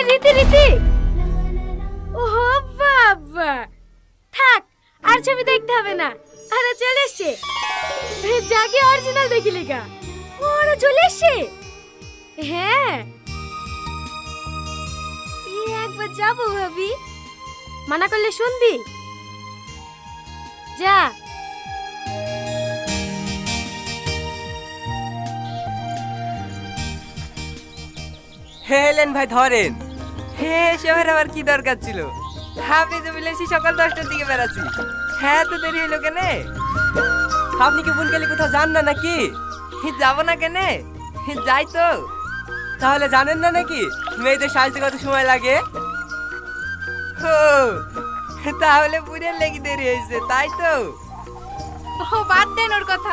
রীতি রীতি, ও বাবা, থাক আর ছবি দেখতে হবে না। আরে চলে এসছে, জাগে অরিজিনাল দেখিলি গা। ওরা চলে এসছে। হ্যাঁ, একবার যাবো ভাবি। মানা করলে শুনবি? যা। হেলেন ভাই ধরেন। হে শহরে আবার কি দরকার ছিল? আপনি যে বলেছি সকাল 10টার দিকে বেরাচ্ছি, হ্যাঁ তো দেরি হইলো কেনে? আপনি কি বুনকালি কোথাও যান না নাকি? যাবো না কেনে, যাই তো। তাহলে জানেন না নাকি মেয়েদের সাজতে কত সময় লাগে? ও তাহলে বুড়ের লেগে দেরি হয়েছে, তাই তো? ও বাদ দেন ওর কথা।